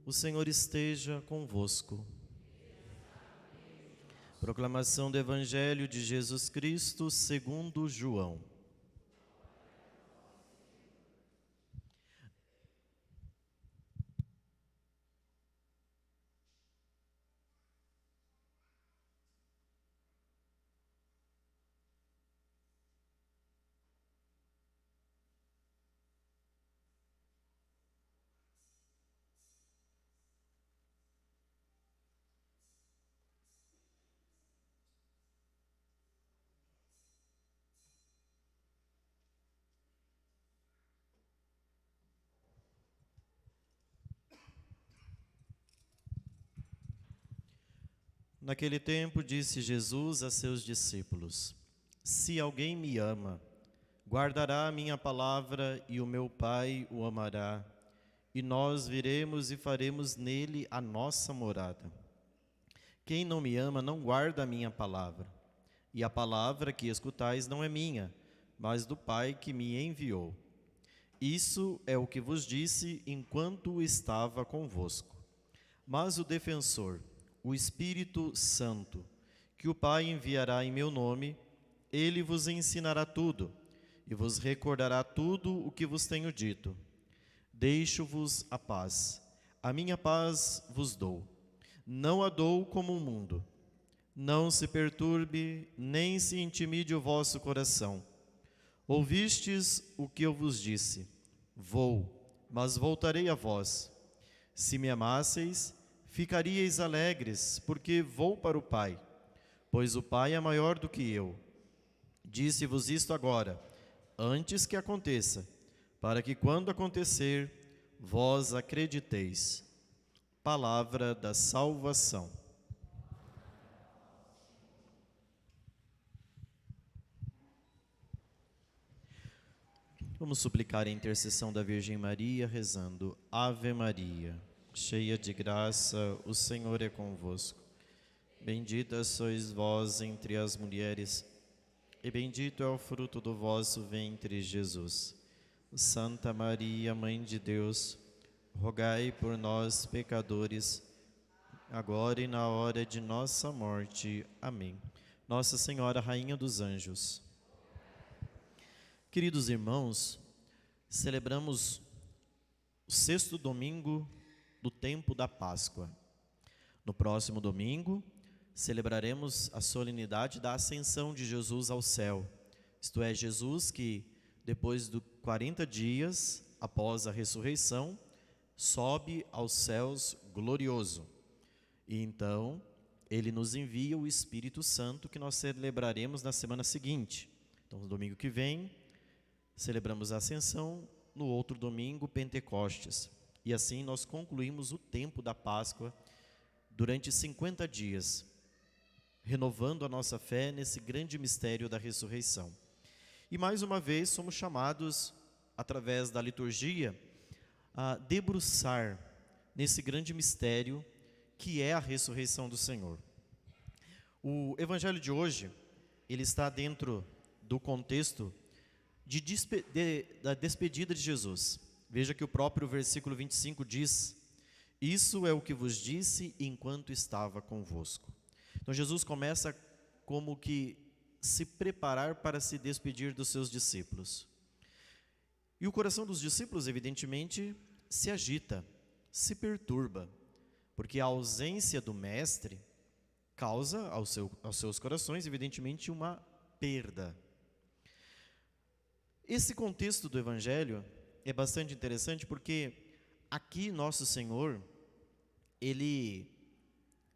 O Senhor esteja convosco. Proclamação do Evangelho de Jesus Cristo segundo João. Naquele tempo disse Jesus a seus discípulos: Se alguém me ama, guardará a minha palavra e o meu Pai o amará, e nós viremos e faremos nele a nossa morada. Quem não me ama não guarda a minha palavra, e a palavra que escutais não é minha, mas do Pai que me enviou. Isso é o que vos disse enquanto estava convosco. Mas o defensor, o Espírito Santo, que o Pai enviará em meu nome, ele vos ensinará tudo e vos recordará tudo o que vos tenho dito. Deixo-vos a paz. A minha paz vos dou. Não a dou como o mundo. Não se perturbe, nem se intimide o vosso coração. Ouvistes o que eu vos disse. Vou, mas voltarei a vós. Se me amasseis, ficaríeis alegres, porque vou para o Pai, pois o Pai é maior do que eu. Disse-vos isto agora, antes que aconteça, para que quando acontecer, vós acrediteis. Palavra da salvação. Vamos suplicar a intercessão da Virgem Maria, rezando: Ave Maria, cheia de graça, o Senhor é convosco. Bendita sois vós entre as mulheres, e bendito é o fruto do vosso ventre, Jesus. Santa Maria, Mãe de Deus, rogai por nós, pecadores, agora e na hora de nossa morte. Amém. Nossa Senhora, Rainha dos Anjos. Queridos irmãos, celebramos o 6º domingo do tempo da Páscoa. No próximo domingo, celebraremos a solenidade da ascensão de Jesus ao céu. Isto é, Jesus que, depois de 40 dias após a ressurreição, sobe aos céus glorioso. E então, ele nos envia o Espírito Santo, que nós celebraremos na semana seguinte. Então, no domingo que vem, celebramos a ascensão, no outro domingo, Pentecostes. E assim nós concluímos o tempo da Páscoa durante 50 dias, renovando a nossa fé nesse grande mistério da ressurreição. E mais uma vez somos chamados, através da liturgia, a debruçar nesse grande mistério que é a ressurreição do Senhor. O evangelho de hoje, ele está dentro do contexto da despedida de Jesus. Veja que o próprio versículo 25 diz: Isso é o que vos disse enquanto estava convosco. Então Jesus começa como que se preparar para se despedir dos seus discípulos. E o coração dos discípulos, evidentemente, se agita, se perturba, porque a ausência do Mestre causa aos seus corações, evidentemente, uma perda. Esse contexto do Evangelho é bastante interessante porque aqui Nosso Senhor, ele,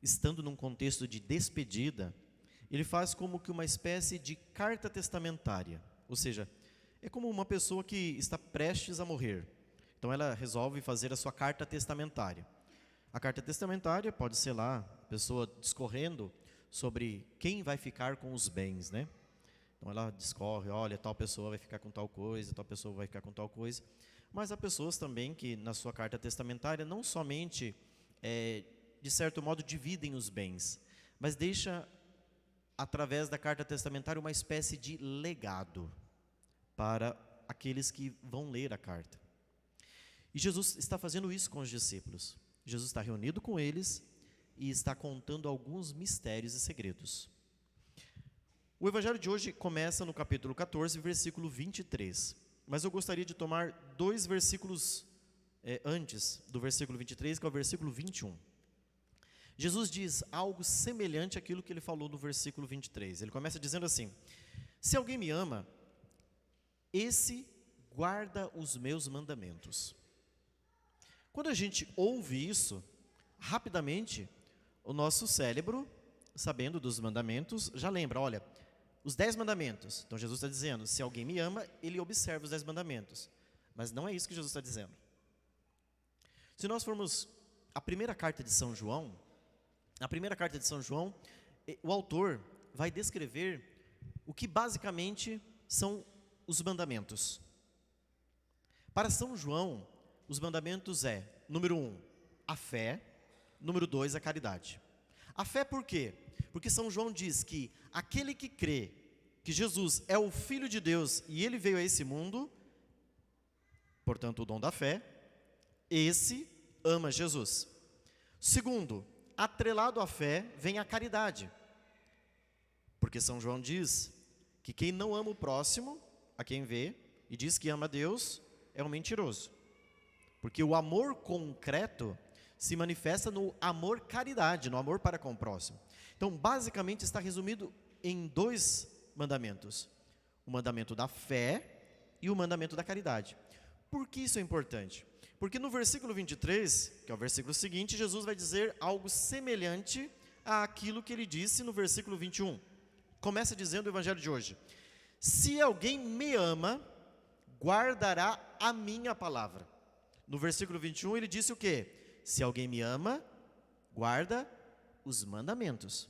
estando num contexto de despedida, ele faz como que uma espécie de carta testamentária. Ou seja, é como uma pessoa que está prestes a morrer. Então ela resolve fazer a sua carta testamentária. A carta testamentária pode ser lá, a pessoa discorrendo sobre quem vai ficar com os bens, né? Então ela discorre, olha, tal pessoa vai ficar com tal coisa, tal pessoa vai ficar com tal coisa. Mas há pessoas também que na sua carta testamentária não somente, de certo modo, dividem os bens, mas deixa, através da carta testamentária, uma espécie de legado para aqueles que vão ler a carta. E Jesus está fazendo isso com os discípulos. Jesus está reunido com eles e está contando alguns mistérios e segredos. O evangelho de hoje começa no capítulo 14, versículo 23. Mas eu gostaria de tomar 2 versículos antes do versículo 23, que é o versículo 21. Jesus diz algo semelhante àquilo que ele falou no versículo 23. Ele começa dizendo assim: se alguém me ama, esse guarda os meus mandamentos. Quando a gente ouve isso, rapidamente, o nosso cérebro, sabendo dos mandamentos, já lembra, olha, os 10 mandamentos. Então Jesus está dizendo, se alguém me ama, ele observa os 10 mandamentos. Mas não é isso que Jesus está dizendo. Se nós formos à primeira carta de São João, na primeira carta de São João, o autor vai descrever o que basicamente são os mandamentos. Para São João, os mandamentos número 1, a fé, número 2, a caridade. A fé por quê? Porque São João diz que aquele que crê que Jesus é o Filho de Deus e ele veio a esse mundo, portanto o dom da fé, esse ama Jesus. Segundo, atrelado à fé vem a caridade. Porque São João diz que quem não ama o próximo, a quem vê, e diz que ama a Deus, é um mentiroso. Porque o amor concreto se manifesta no amor caridade, no amor para com o próximo. Então, basicamente, está resumido em 2 mandamentos. O mandamento da fé e o mandamento da caridade. Por que isso é importante? Porque no versículo 23, que é o versículo seguinte, Jesus vai dizer algo semelhante àquilo que ele disse no versículo 21. Começa dizendo o evangelho de hoje: se alguém me ama, guardará a minha palavra. No versículo 21 ele disse o quê? Se alguém me ama, guarda os mandamentos.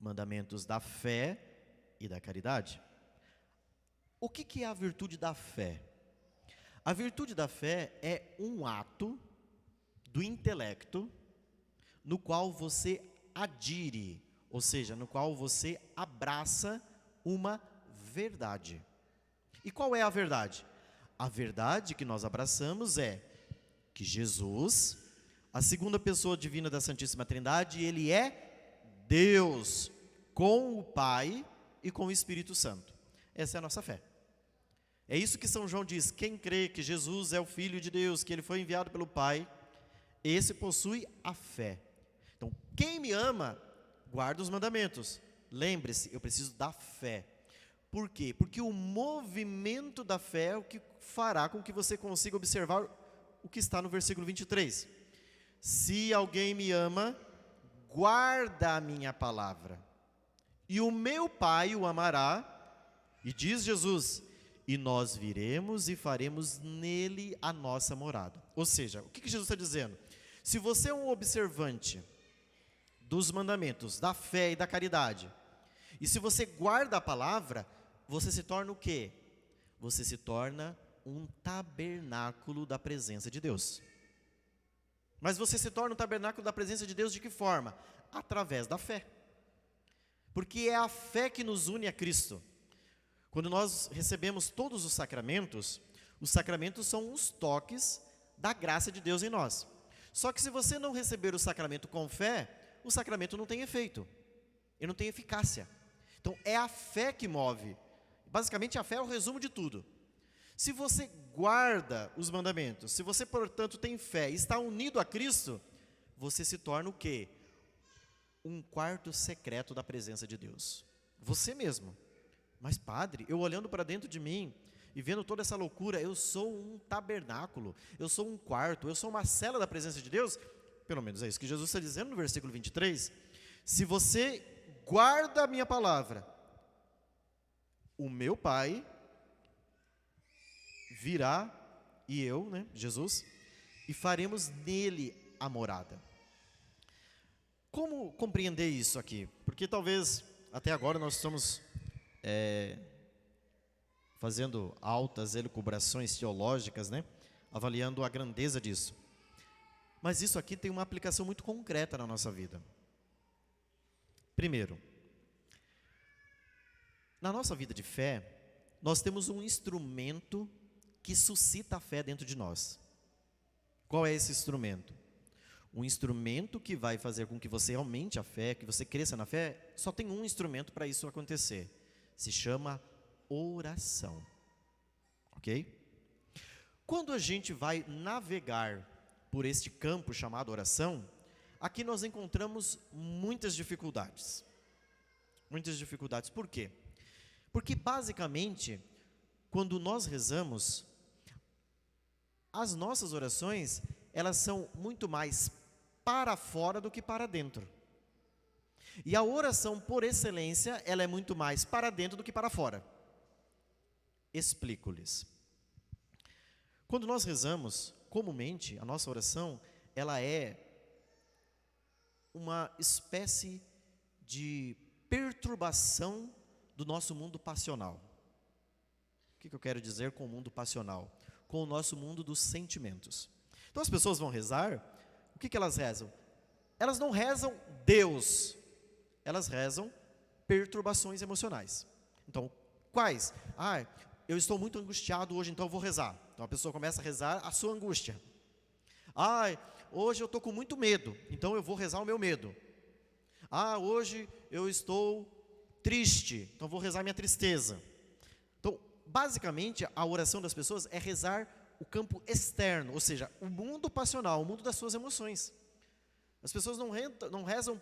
Mandamentos da fé e da caridade. O que é a virtude da fé? A virtude da fé é um ato do intelecto no qual você adire, ou seja, no qual você abraça uma verdade. E qual é a verdade? A verdade que nós abraçamos é que Jesus, a segunda pessoa divina da Santíssima Trindade, ele é Deus com o Pai e com o Espírito Santo. Essa é a nossa fé. É isso que São João diz: quem crê que Jesus é o Filho de Deus, que ele foi enviado pelo Pai, esse possui a fé. Então, quem me ama, guarda os mandamentos. Lembre-se, eu preciso da fé. Por quê? Porque o movimento da fé é o que fará com que você consiga observar o que está no versículo 23. Se alguém me ama, guarda a minha palavra, e o meu Pai o amará, e diz Jesus, e nós viremos e faremos nele a nossa morada. Ou seja, o que Jesus está dizendo? Se você é um observante dos mandamentos, da fé e da caridade, e se você guarda a palavra, você se torna o quê? Você se torna um tabernáculo da presença de Deus. Mas você se torna um tabernáculo da presença de Deus de que forma? Através da fé. Porque é a fé que nos une a Cristo. Quando nós recebemos todos os sacramentos são os toques da graça de Deus em nós. Só que se você não receber o sacramento com fé, o sacramento não tem efeito, ele não tem eficácia. Então é a fé que move. Basicamente a fé é o resumo de tudo. Se você guarda os mandamentos, se você, portanto, tem fé e está unido a Cristo, você se torna o quê? Um quarto secreto da presença de Deus. Você mesmo. Mas padre, eu olhando para dentro de mim e vendo toda essa loucura, eu sou um tabernáculo, eu sou um quarto, eu sou uma cela da presença de Deus. Pelo menos é isso que Jesus está dizendo no versículo 23. Se você guarda a minha palavra, o meu Pai virá, e eu, Jesus, e faremos nele a morada. Como compreender isso aqui? Porque talvez, até agora, nós estamos fazendo altas elucubrações teológicas, avaliando a grandeza disso. Mas isso aqui tem uma aplicação muito concreta na nossa vida. Primeiro, na nossa vida de fé, nós temos um instrumento que suscita a fé dentro de nós. Qual é esse instrumento? O instrumento que vai fazer com que você aumente a fé, que você cresça na fé, só tem um instrumento para isso acontecer. Se chama oração. Ok? Quando a gente vai navegar por este campo chamado oração, aqui nós encontramos muitas dificuldades. Muitas dificuldades. Por quê? Porque basicamente, quando nós rezamos, as nossas orações, elas são muito mais para fora do que para dentro. E a oração, por excelência, ela é muito mais para dentro do que para fora. Explico-lhes. Quando nós rezamos, comumente, a nossa oração, ela é uma espécie de perturbação do nosso mundo passional. O que eu quero dizer com o mundo passional? Com o nosso mundo dos sentimentos. Então as pessoas vão rezar, o que elas rezam? Elas não rezam Deus, elas rezam perturbações emocionais. Então, quais? Eu estou muito angustiado hoje, então eu vou rezar. Então a pessoa começa a rezar a sua angústia. Hoje eu estou com muito medo, então eu vou rezar o meu medo. Hoje eu estou triste, então eu vou rezar a minha tristeza. Então, basicamente, a oração das pessoas é rezar o campo externo, ou seja, o mundo passional, o mundo das suas emoções. As pessoas não rezam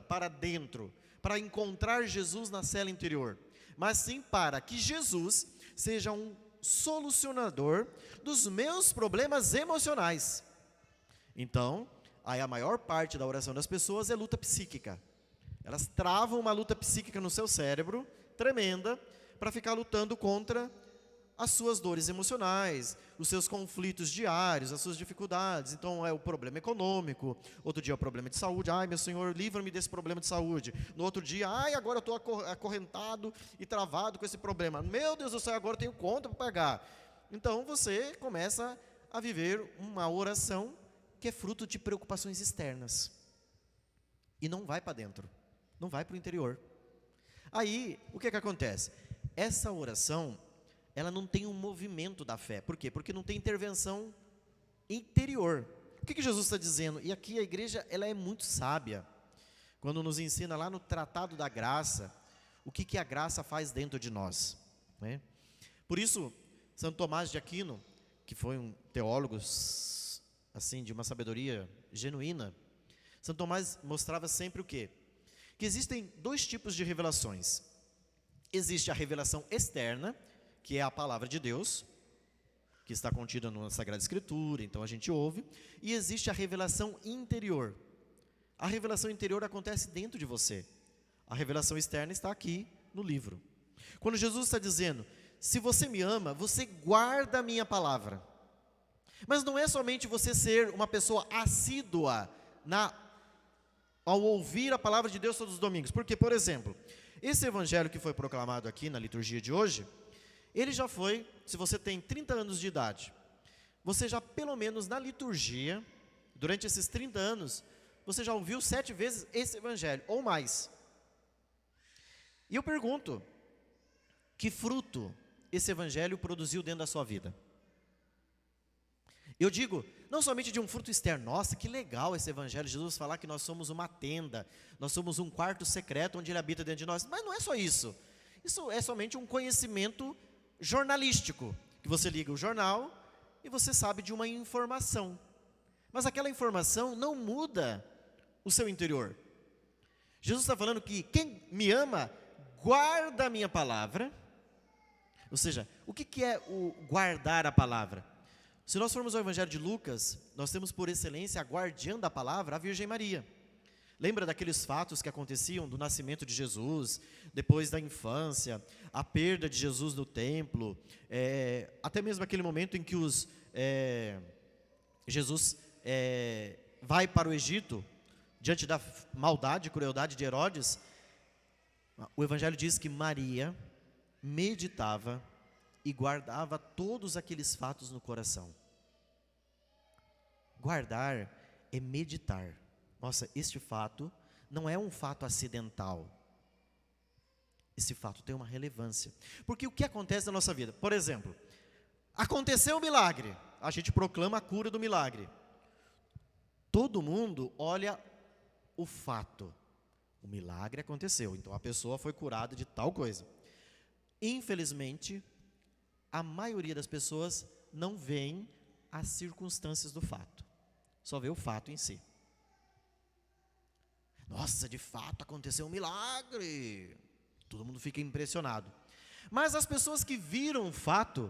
para dentro, para encontrar Jesus na cela interior, mas sim para que Jesus seja um solucionador dos meus problemas emocionais. Então, aí a maior parte da oração das pessoas é luta psíquica. Elas travam uma luta psíquica no seu cérebro, tremenda, para ficar lutando contra as suas dores emocionais, os seus conflitos diários, as suas dificuldades. Então é o problema econômico, outro dia é o problema de saúde. Meu Senhor, livra-me desse problema de saúde. No outro dia, agora eu estou acorrentado e travado com esse problema. Meu Deus do céu, agora eu tenho conta para pagar. Então você começa a viver uma oração que é fruto de preocupações externas. E não vai para dentro, não vai para o interior. Aí, o que acontece? Essa oração, ela não tem um movimento da fé. Por quê? Porque não tem intervenção interior. O que Jesus está dizendo? E aqui a igreja, ela é muito sábia, quando nos ensina lá no Tratado da Graça, o que a graça faz dentro de nós, né? Por isso, Santo Tomás de Aquino, que foi um teólogo, assim, de uma sabedoria genuína, Santo Tomás mostrava sempre o quê? Que existem dois tipos de revelações. Existe a revelação externa, que é a palavra de Deus, que está contida na Sagrada Escritura, então a gente ouve, e existe a revelação interior. A revelação interior acontece dentro de você. A revelação externa está aqui no livro. Quando Jesus está dizendo, se você me ama, você guarda a minha palavra. Mas não é somente você ser uma pessoa assídua ao ouvir a palavra de Deus todos os domingos. Porque, por exemplo, esse evangelho que foi proclamado aqui na liturgia de hoje, ele já foi, se você tem 30 anos de idade, você já pelo menos na liturgia, durante esses 30 anos, você já ouviu 7 vezes esse evangelho, ou mais. E eu pergunto, que fruto esse evangelho produziu dentro da sua vida? Eu digo, não somente de um fruto externo, nossa, que legal esse evangelho, Jesus falar que nós somos uma tenda, nós somos um quarto secreto onde ele habita dentro de nós, mas não é só isso. Isso é somente um conhecimento jornalístico, que você liga o jornal e você sabe de uma informação. Mas aquela informação não muda o seu interior. Jesus está falando que quem me ama, guarda a minha palavra. Ou seja, o que é o guardar a palavra? Se nós formos ao Evangelho de Lucas, nós temos por excelência a guardiã da palavra, a Virgem Maria. Lembra daqueles fatos que aconteciam do nascimento de Jesus, depois da infância, a perda de Jesus no templo, até mesmo aquele momento em que Jesus vai para o Egito, diante da maldade e crueldade de Herodes. O Evangelho diz que Maria meditava e guardava todos aqueles fatos no coração. Guardar é meditar. Nossa, este fato não é um fato acidental. Esse fato tem uma relevância. Porque o que acontece na nossa vida? Por exemplo, aconteceu um milagre, a gente proclama a cura do milagre. todo mundo olha o fato. O milagre aconteceu, então a pessoa foi curada de tal coisa. Infelizmente, a maioria das pessoas não veem as circunstâncias do fato, só vê o fato em si. Nossa, de fato aconteceu um milagre. Todo mundo fica impressionado. Mas as pessoas que viram o fato,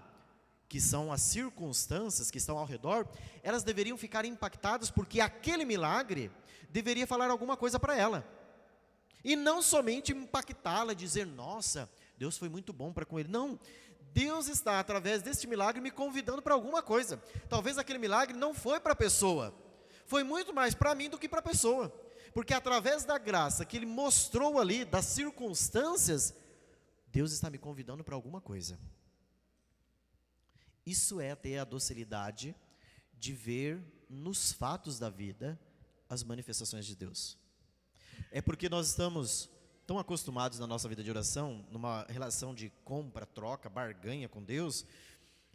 que são as circunstâncias que estão ao redor, elas deveriam ficar impactadas porque aquele milagre deveria falar alguma coisa para ela. E não somente impactá-la, dizer, nossa, Deus foi muito bom para com ele. Não, Deus está, através deste milagre, me convidando para alguma coisa. Talvez aquele milagre não foi para a pessoa, foi muito mais para mim do que para a pessoa. Porque através da graça que Ele mostrou ali, das circunstâncias, Deus está me convidando para alguma coisa. Isso é ter a docilidade de ver nos fatos da vida as manifestações de Deus. É porque nós estamos tão acostumados na nossa vida de oração, numa relação de compra, troca, barganha com Deus,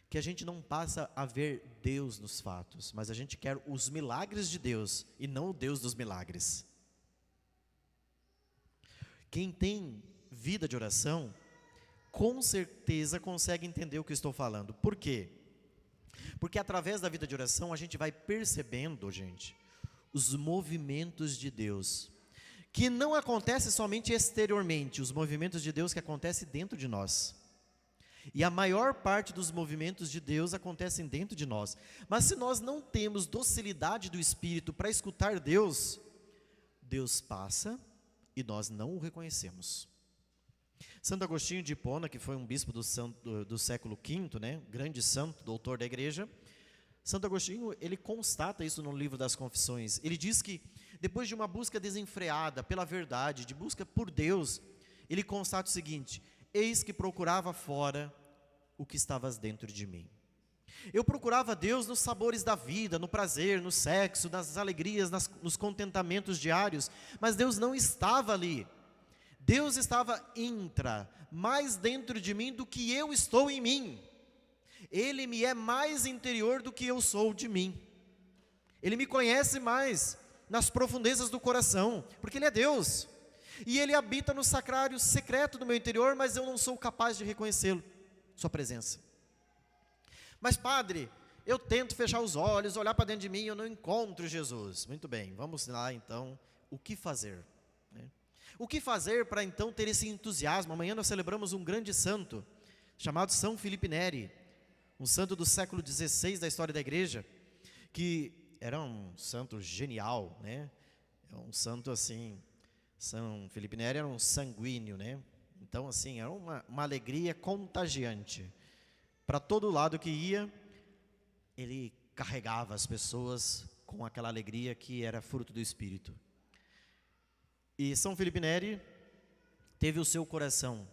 que a gente não passa a ver Deus nos fatos, mas a gente quer os milagres de Deus e não o Deus dos milagres. Quem tem vida de oração, com certeza consegue entender o que estou falando. Por quê? Porque através da vida de oração a gente vai percebendo, gente, os movimentos de Deus, que não acontecem somente exteriormente, os movimentos de Deus que acontecem dentro de nós. E a maior parte dos movimentos de Deus acontecem dentro de nós. Mas se nós não temos docilidade do Espírito para escutar Deus, Deus passa e nós não o reconhecemos. Santo Agostinho de Hipona, que foi um bispo do século V, né, grande santo, doutor da igreja, Santo Agostinho, ele constata isso no livro das Confissões. Ele diz que depois de uma busca desenfreada pela verdade, de busca por Deus, ele constata o seguinte: eis que procurava fora o que estavas dentro de mim. Eu procurava Deus nos sabores da vida, no prazer, no sexo, nas alegrias, nos contentamentos diários, mas Deus não estava ali. Deus estava mais dentro de mim do que eu estou em mim. Ele me é mais interior do que eu sou de mim. Ele me conhece mais nas profundezas do coração, porque Ele é Deus. E Ele habita no sacrário secreto do meu interior, mas eu não sou capaz de reconhecê-lo, sua presença. Mas padre, eu tento fechar os olhos, olhar para dentro de mim e eu não encontro Jesus. Muito bem, vamos lá então, o que fazer? O que fazer para então ter esse entusiasmo? Amanhã nós celebramos um grande santo, chamado São Filipe Neri, um santo do século XVI da história da igreja, que era um santo genial, né? Um santo assim, São Filipe Neri era um sanguíneo, né? Então assim, era uma alegria contagiante. Para todo lado que ia, ele carregava as pessoas com aquela alegria que era fruto do Espírito. E São Filipe Neri teve o seu coração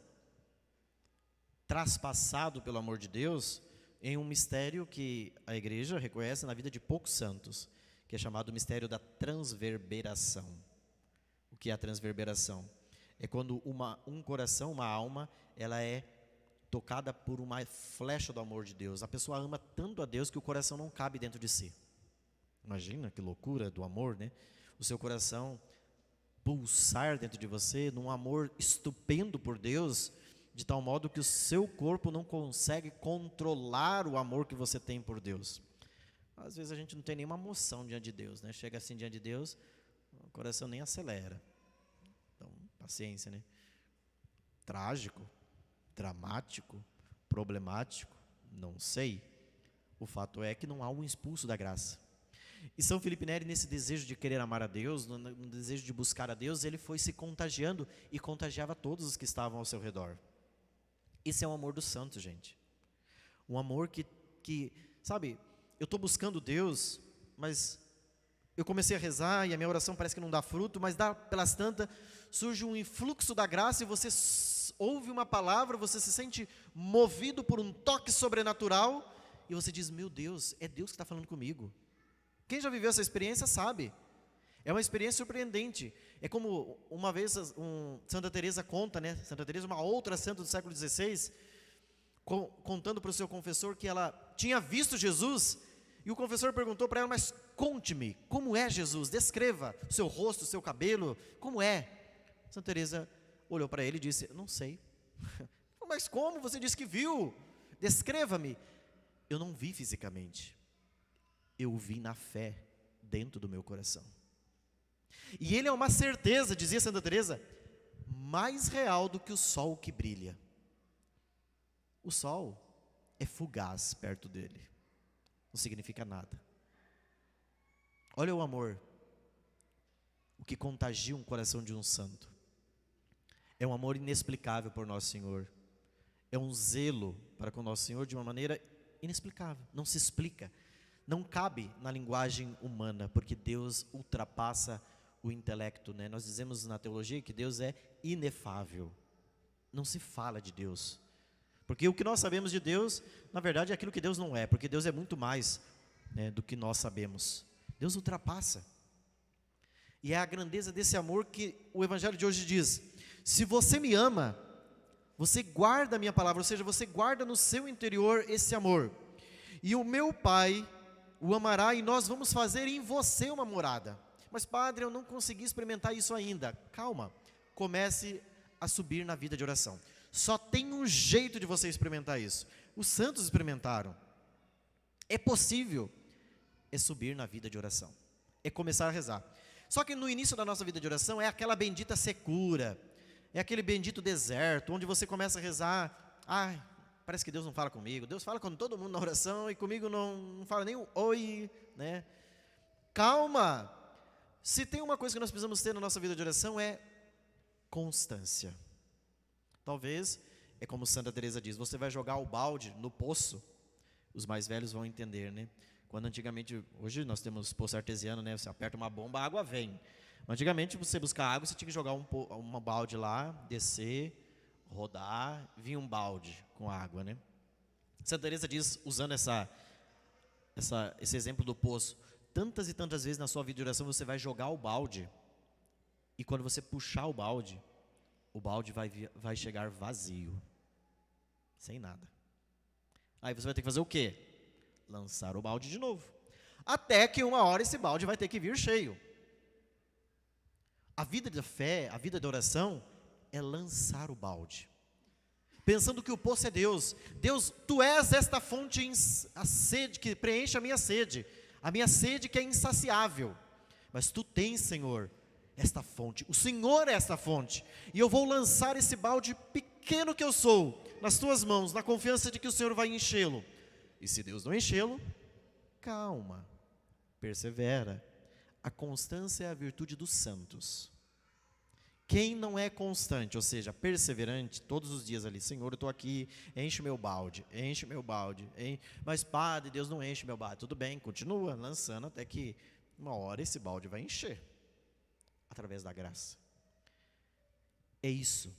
traspassado pelo amor de Deus em um mistério que a igreja reconhece na vida de poucos santos, que é chamado mistério da transverberação. O que é a transverberação? É quando um coração, uma alma, ela é tocada por uma flecha do amor de Deus. A pessoa ama tanto a Deus que o coração não cabe dentro de si. Imagina que loucura do amor, né? O seu coração pulsar dentro de você num amor estupendo por Deus, de tal modo que o seu corpo não consegue controlar o amor que você tem por Deus. Às vezes a gente não tem nenhuma emoção diante de Deus, né? Chega assim diante de Deus, o coração nem acelera. Então, paciência, né? Trágico, dramático, problemático, não sei. O fato é que não há um impulso da graça. E São Filipe Neri, nesse desejo de querer amar a Deus, no desejo de buscar a Deus, ele foi se contagiando e contagiava todos os que estavam ao seu redor. Esse é o amor dos santos, gente. Um amor que sabe, eu estou buscando Deus, mas eu comecei a rezar e a minha oração parece que não dá fruto, mas pelas tantas surge um influxo da graça e você ouve uma palavra, você se sente movido por um toque sobrenatural e você diz, meu Deus, é Deus que está falando comigo. Quem já viveu essa experiência sabe. É uma experiência surpreendente. É como uma vez Santa Teresa conta, né? Santa Teresa, uma outra santa do século XVI, contando para o seu confessor que ela tinha visto Jesus E o confessor perguntou para ela, mas conte-me, como é Jesus? Descreva o seu rosto, o seu cabelo, como é? Santa Teresa olhou para ele e disse, não sei. Mas como? Você disse que viu. Descreva-me. Eu não vi fisicamente. Eu o vi na fé, dentro do meu coração. E ele é uma certeza, dizia Santa Teresa, mais real do que o sol que brilha. O sol é fugaz perto dele. Não significa nada. Olha o amor, o que contagia um coração de um santo. É um amor inexplicável por Nosso Senhor. É um zelo para com Nosso Senhor de uma maneira inexplicável. Não se explica. Não cabe na linguagem humana, porque Deus ultrapassa o intelecto, né? Nós dizemos na teologia que Deus é inefável. Não se fala de Deus. Porque o que nós sabemos de Deus, na verdade, é aquilo que Deus não é. Porque Deus é muito mais, né, do que nós sabemos. Deus ultrapassa. E é a grandeza desse amor que o Evangelho de hoje diz. Se você me ama, você guarda a minha palavra, ou seja, você guarda no seu interior esse amor. E o meu Pai o amará e nós vamos fazer em você uma morada. Mas padre, eu não consegui experimentar isso ainda. Calma, comece a subir na vida de oração. Só tem um jeito de você experimentar isso. Os santos experimentaram. É possível. É subir na vida de oração. É começar a rezar. Só que no início da nossa vida de oração é aquela bendita secura. É aquele bendito deserto, onde você começa a rezar. Ai, parece que Deus não fala comigo. Deus fala com todo mundo na oração e comigo não fala nem um oi, né? Calma. Se tem uma coisa que nós precisamos ter na nossa vida de oração é constância. Talvez, é como Santa Teresa diz, você vai jogar o balde no poço, os mais velhos vão entender, né? Quando antigamente, hoje nós temos poço artesiano, né? Você aperta uma bomba, a água vem. Antigamente, você buscar água, você tinha que jogar uma balde lá, descer, rodar, vinha um balde com água, né? Santa Teresa diz, usando esse exemplo do poço, tantas e tantas vezes na sua vida de oração você vai jogar o balde, e quando você puxar o balde vai chegar vazio, sem nada. Aí você vai ter que fazer o quê? Lançar o balde de novo, até que uma hora esse balde vai ter que vir cheio. A vida da fé, a vida da oração, é lançar o balde, pensando que o poço é Deus. Deus, Tu és esta fonte, a sede que preenche a minha sede que é insaciável. Mas Tu tens, Senhor, esta fonte. O Senhor é esta fonte. E eu vou lançar esse balde pequeno que eu sou, nas Tuas mãos, na confiança de que o Senhor vai enchê-lo. E se Deus não enchê-lo, calma, persevera. A constância é a virtude dos santos. Quem não é constante, ou seja, perseverante, todos os dias ali, Senhor, eu estou aqui, enche meu balde, mas padre, Deus não enche meu balde. Tudo bem, continua lançando até que uma hora esse balde vai encher, através da graça. É isso.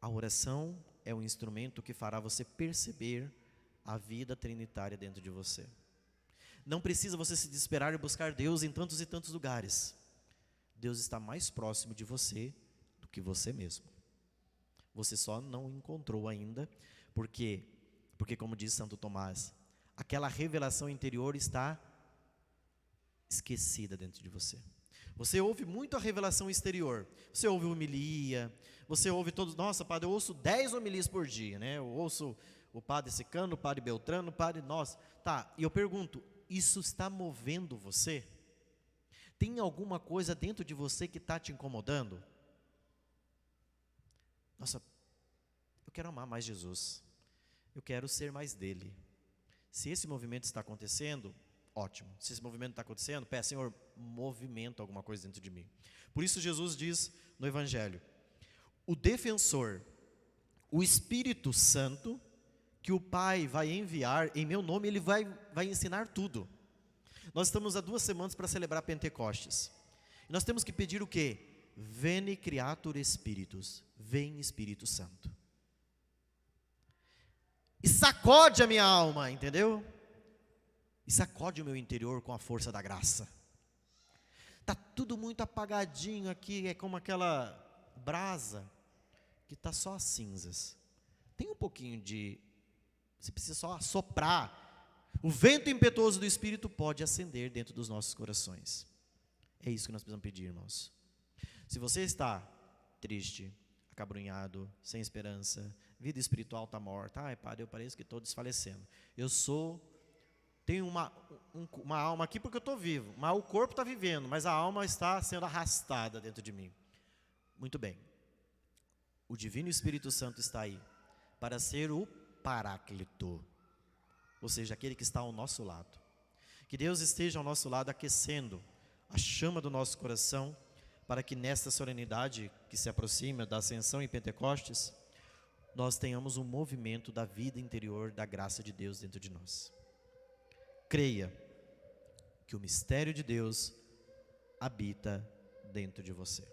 A oração é um instrumento que fará você perceber a vida trinitária dentro de você. Não precisa você se desesperar e buscar Deus em tantos e tantos lugares. Deus está mais próximo de você do que você mesmo. Você só não encontrou ainda, porque como diz Santo Tomás, aquela revelação interior está esquecida dentro de você. Você ouve muito a revelação exterior. Você ouve homilia, você ouve todos, nossa, padre, eu ouço 10 homilias por dia, né? Eu ouço o padre Sicano, o padre Beltrano, o padre, nossa. Tá, e eu pergunto, isso está movendo você? Tem alguma coisa dentro de você que está te incomodando? Nossa, eu quero amar mais Jesus. Eu quero ser mais dele. Se esse movimento está acontecendo, ótimo. Se esse movimento está acontecendo, peça, Senhor, movimenta alguma coisa dentro de mim. Por isso Jesus diz no Evangelho, o defensor, o Espírito Santo, que o Pai vai enviar em meu nome, ele vai ensinar tudo. Nós estamos há 2 semanas para celebrar Pentecostes. E nós temos que pedir o quê? Veni Creator Spiritus, vem Espírito Santo. E sacode a minha alma, entendeu? E sacode o meu interior com a força da graça. Está tudo muito apagadinho aqui, é como aquela brasa que está só as cinzas. Tem um pouquinho de... Você precisa só assoprar O vento impetuoso do Espírito pode acender dentro dos nossos corações. É isso que nós precisamos pedir, irmãos. Se você está triste, acabrunhado, sem esperança, vida espiritual está morta. Ai, Padre, eu pareço que estou desfalecendo. Tenho uma alma aqui porque eu estou vivo, mas o corpo está vivendo, mas a alma está sendo arrastada dentro de mim. Muito bem. O Divino Espírito Santo está aí para ser o Paráclito, ou seja, aquele que está ao nosso lado. Que Deus esteja ao nosso lado aquecendo a chama do nosso coração, para que nesta solenidade que se aproxima da Ascensão em Pentecostes, nós tenhamos um movimento da vida interior da graça de Deus dentro de nós. Creia que o mistério de Deus habita dentro de você.